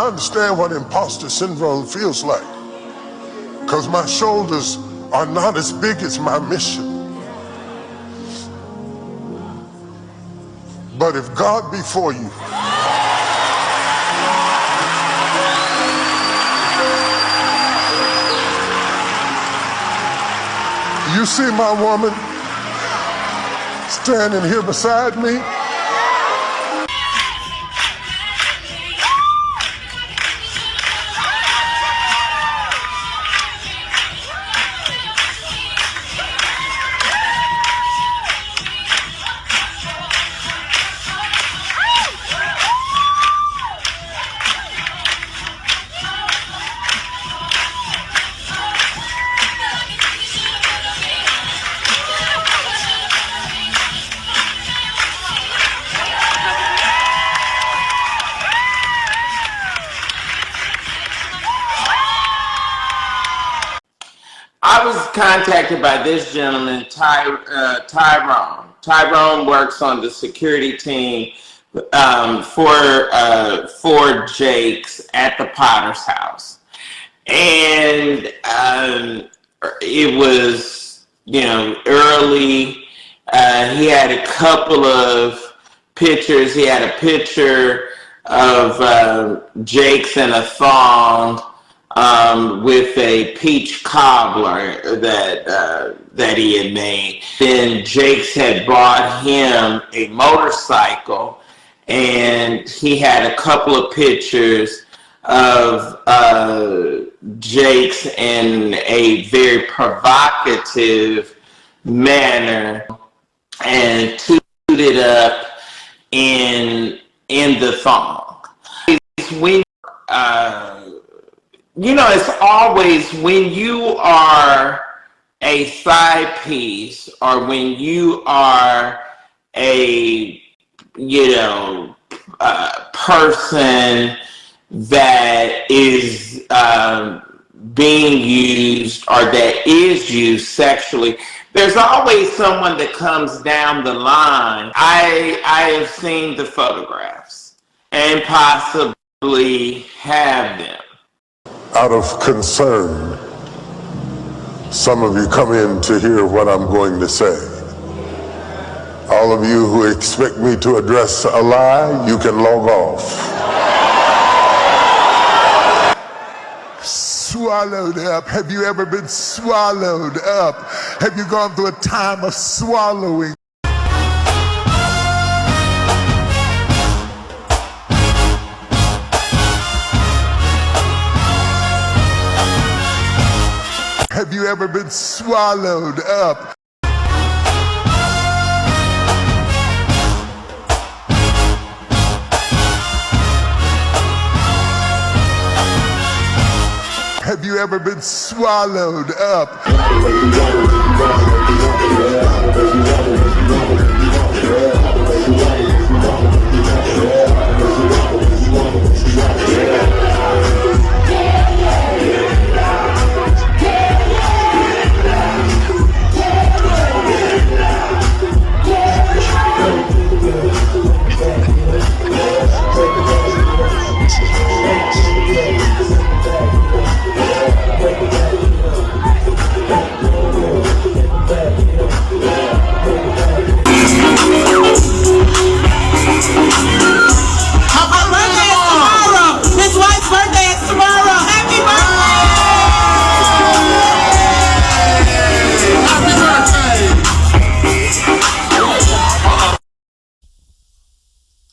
I understand what imposter syndrome feels like, because my shoulders are not as big as my mission. But if God be for you, you see my woman standing here beside me? I was contacted by this gentleman, Tyrone. Tyrone works on the security team for Jake's at the Potter's house. And it was, early. He had a couple of pictures. He had a picture of Jake's in a thong, with a peach cobbler that he had made. Then Jake's had bought him a motorcycle, and he had a couple of pictures of Jake's in a very provocative manner and tooted up in the thong. It's always when you are a side piece, or when you are a, person that is being used, or that is used sexually, there's always someone that comes down the line. I have seen the photographs and possibly have them. Out of concern, some of you come in to hear what I'm going to say. All of you who expect me to address a lie, you can log off. Swallowed up. Have you ever been swallowed up? Have you gone through a time of swallowing? Have you ever been swallowed up? Have you ever been swallowed up?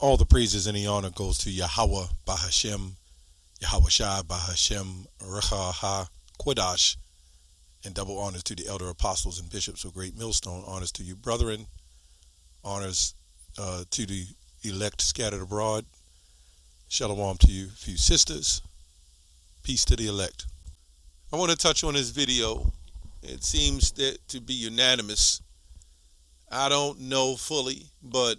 All the praises and the honor goes to Yahweh Bahashem, Yahweh Shai Bahashem, Recha Ha Kodash, and double honors to the elder apostles and bishops of Great Millstone. Honors to you, brethren. Honors to the elect scattered abroad. Shalom to you, few sisters. Peace to the elect. I want to touch on this video. It seems that to be unanimous. I don't know fully, but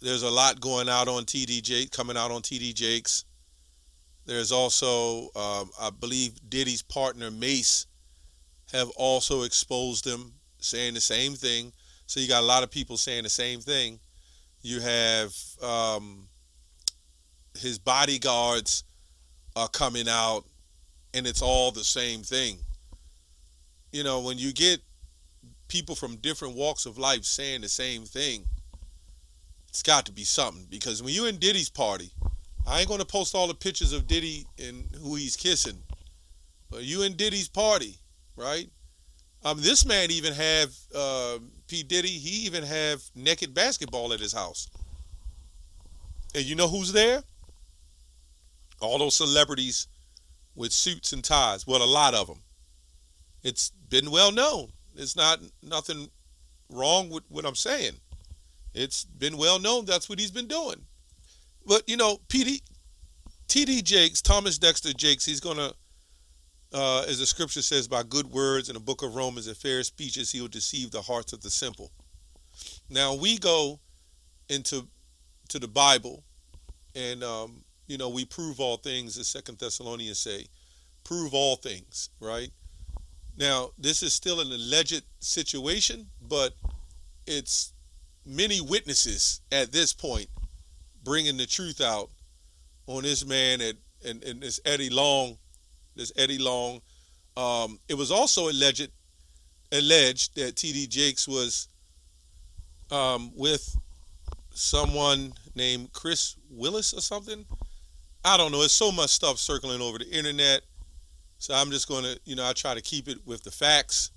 there's a lot going out on coming out on TD Jakes. There's also, I believe Diddy's partner Mace have also exposed him, saying the same thing. So you got a lot of people saying the same thing. You have his bodyguards are coming out, and it's all the same thing. You know, when you get people from different walks of life saying the same thing, it's got to be something. Because when you're in Diddy's party, I ain't going to post all the pictures of Diddy and who he's kissing, but you in Diddy's party, right? This man even have P. Diddy. He even have naked basketball at his house, and you know who's there? All those celebrities with suits and ties. Well, a lot of them. It's been well known. It's not nothing wrong with what I'm saying. It's been well known that's what he's been doing. But you know, TD Jakes, Thomas Dexter Jakes, he's gonna, as the scripture says, by good words in the book of Romans and fair speeches, he will deceive the hearts of the simple. Now we go into the Bible, and you know, we prove all things, as 2 Thessalonians say, prove all things, right? Now, this is still an alleged situation, but it's many witnesses at this point bringing the truth out on this man and this Eddie Long. It was also alleged that T.D. Jakes was with someone named Chris Willis or something. I don't know. It's so much stuff circling over the internet. So I'm just going to, you know, I try to keep it with the facts.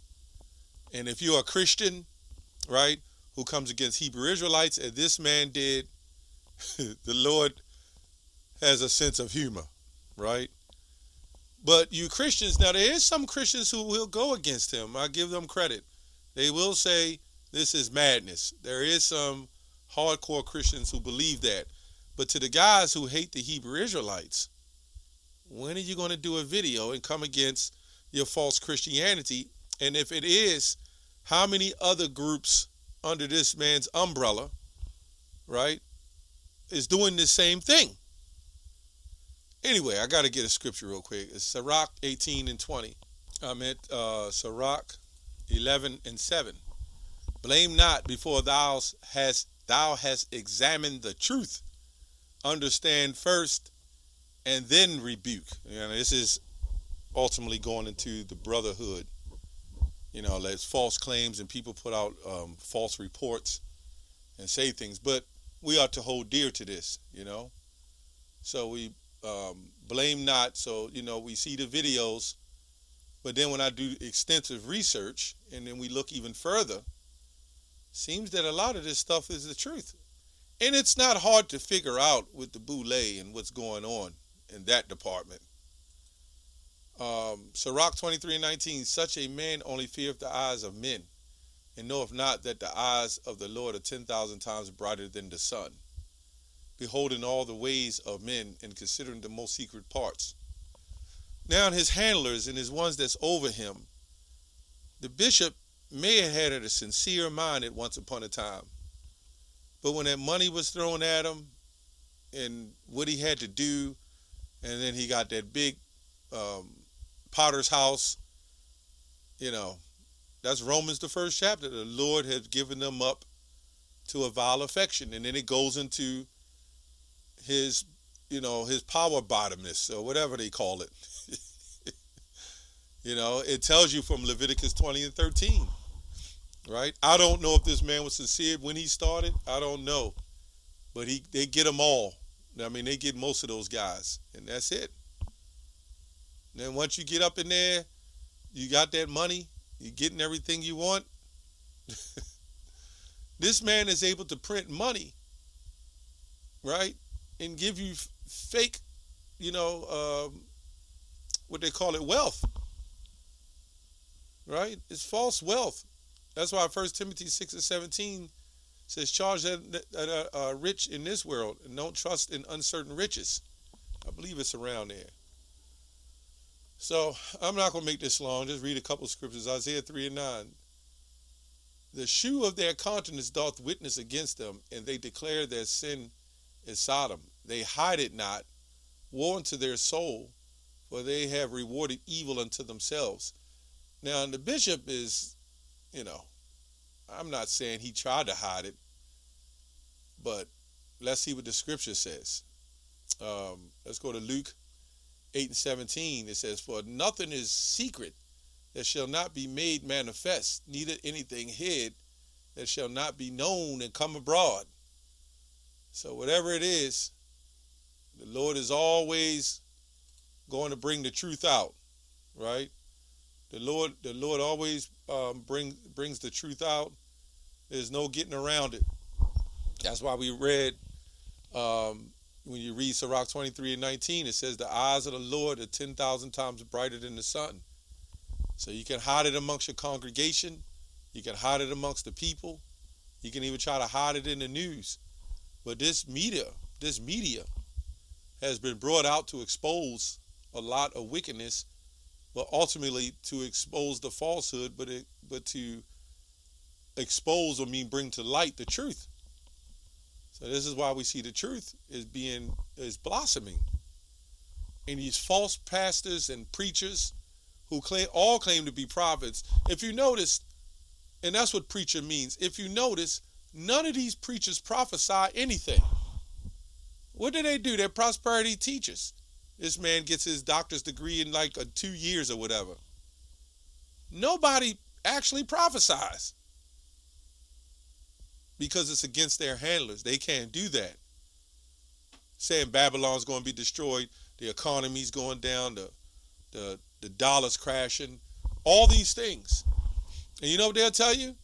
And if you're a Christian, right, who comes against Hebrew Israelites, as this man did, the Lord has a sense of humor, right? But you Christians, now there is some Christians who will go against him. I give them credit. They will say this is madness. There is some hardcore Christians who believe that. But to the guys who hate the Hebrew Israelites, when are you going to do a video and come against your false Christianity? And if it is, how many other groups under this man's umbrella, right, is doing the same thing? Anyway, I got to get a scripture real quick. It's Sirach 18:20. I'm at Sirach 11:7. Blame not before thou hast examined the truth. Understand first and then rebuke. You know, this is ultimately going into the brotherhood. You know, there's false claims and people put out false reports and say things, but we ought to hold dear to this, you know. So we blame not. So, you know, we see the videos, but then when I do extensive research and then we look even further, seems that a lot of this stuff is the truth. And it's not hard to figure out with the boule and what's going on in that department. Sirach 23:19, such a man only feareth the eyes of men, and knoweth not that the eyes of the Lord are 10,000 times brighter than the sun, beholding all the ways of men and considering the most secret parts. Now his handlers and his ones that's over him, the bishop may have had a sincere mind at once upon a time, but when that money was thrown at him and what he had to do, and then he got that big potter's house, you know, that's Romans the first chapter. The Lord has given them up to a vile affection. And then it goes into his, you know, his power bottomness or whatever they call it. You know, it tells you from Leviticus 20:13, right? I don't know if this man was sincere when he started. I don't know. But they get them all. I mean, they get most of those guys, and that's it. And then once you get up in there, you got that money, you're getting everything you want. This man is able to print money, right, and give you fake, you know, what they call it, wealth, right? It's false wealth. That's why 1 Timothy 6:17 says, charge that are rich in this world and don't trust in uncertain riches. I believe it's around there. So I'm not going to make this long. Just read a couple of scriptures. Isaiah 3:9. The shew of their countenance doth witness against them, and they declare their sin is Sodom. They hide it not. Woe unto their soul, for they have rewarded evil unto themselves. Now, the bishop is, you know, I'm not saying he tried to hide it, but let's see what the scripture says. Let's go to Luke 8:17. It says, "For nothing is secret that shall not be made manifest, neither anything hid that shall not be known and come abroad." So whatever it is, the Lord is always going to bring the truth out, right? The Lord always brings the truth out. There's no getting around it. That's why we read, when you read Sirach 23:19, it says, "The eyes of the Lord are 10,000 times brighter than the sun." So you can hide it amongst your congregation. You can hide it amongst the people. You can even try to hide it in the news. But this media has been brought out to expose a lot of wickedness, but ultimately to expose the falsehood, but to expose bring to light the truth. So this is why we see the truth is blossoming. And these false pastors and preachers who all claim to be prophets. If you notice, and that's what preacher means, if you notice, none of these preachers prophesy anything. What do? They're prosperity teachers. This man gets his doctor's degree in like 2 years or whatever. Nobody actually prophesies because it's against their handlers. They can't do that. Saying Babylon's going to be destroyed, the economy's going down, the dollar's crashing, all these things. And you know what they'll tell you?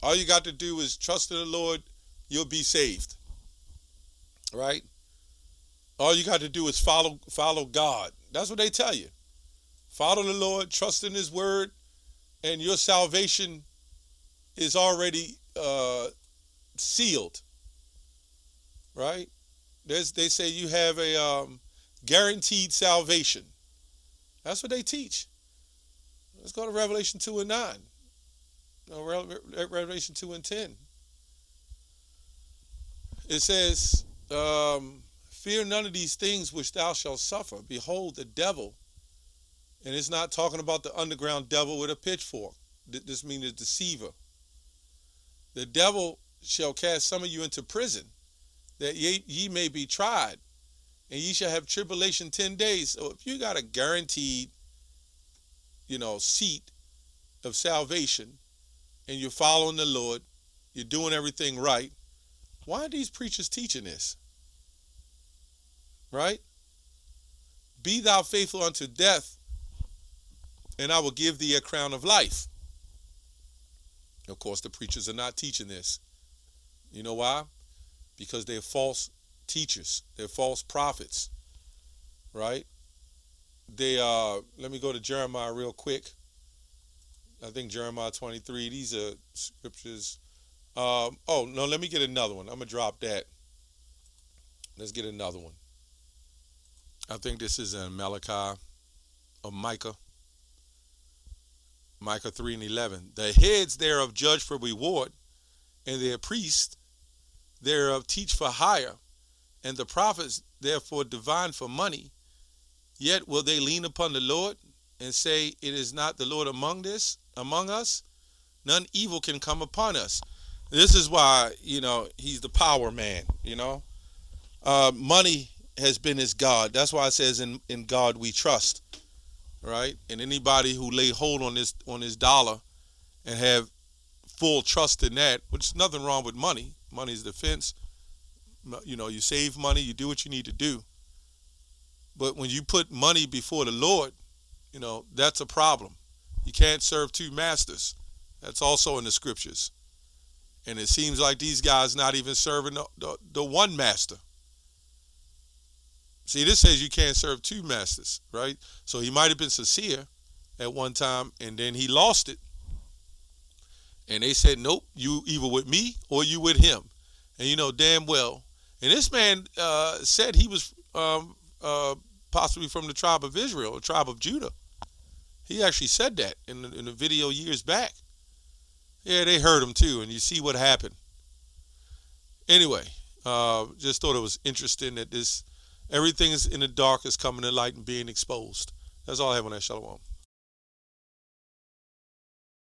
All you got to do is trust in the Lord, you'll be saved. Right? All you got to do is follow God. That's what they tell you. Follow the Lord, trust in his word, and your salvation is already sealed. Right? They say you have a guaranteed salvation. That's what they teach. Let's go to Revelation 2:9. No, Revelation 2:10. It says, "Fear none of these things which thou shalt suffer. Behold, the devil," and it's not talking about the underground devil with a pitchfork. This means the deceiver. "The devil shall cast some of you into prison, that ye may be tried, and ye shall have tribulation 10 days. So if you got a guaranteed, seat of salvation, and you're following the Lord, you're doing everything right, why are these preachers teaching this? Right? "Be thou faithful unto death, and I will give thee a crown of life." Of course, the preachers are not teaching this. You know why? Because they're false teachers. They're false prophets. Right? Let me go to Jeremiah real quick. I think Jeremiah 23. These are scriptures. Let me get another one. I'm going to drop that. Let's get another one. I think this is in Malachi or Micah. Micah 3:11. "The heads thereof judge for reward, and their priests thereof teach for hire, and the prophets therefore divine for money. Yet will they lean upon the Lord and say, It is not the Lord among us. None evil can come upon us." This is why, he's the power man, Money has been his God. That's why it says in God we trust. Right? And anybody who lay hold on his dollar and have full trust in that, which is nothing wrong with money. Money is defense. You save money, you do what you need to do. But when you put money before the Lord, that's a problem. You can't serve two masters. That's also in the scriptures. And it seems like these guys not even serving the one master. See, this says you can't serve two masters, right? So he might have been sincere at one time, and then he lost it. And they said, nope, you either with me or you with him. And you know damn well. And this man said he was possibly from the tribe of Israel, the tribe of Judah. He actually said that in a video years back. Yeah, they heard him too, and you see what happened. Anyway, just thought it was interesting that everything is in the dark is coming to light and being exposed. That's all I have on that. Shalom.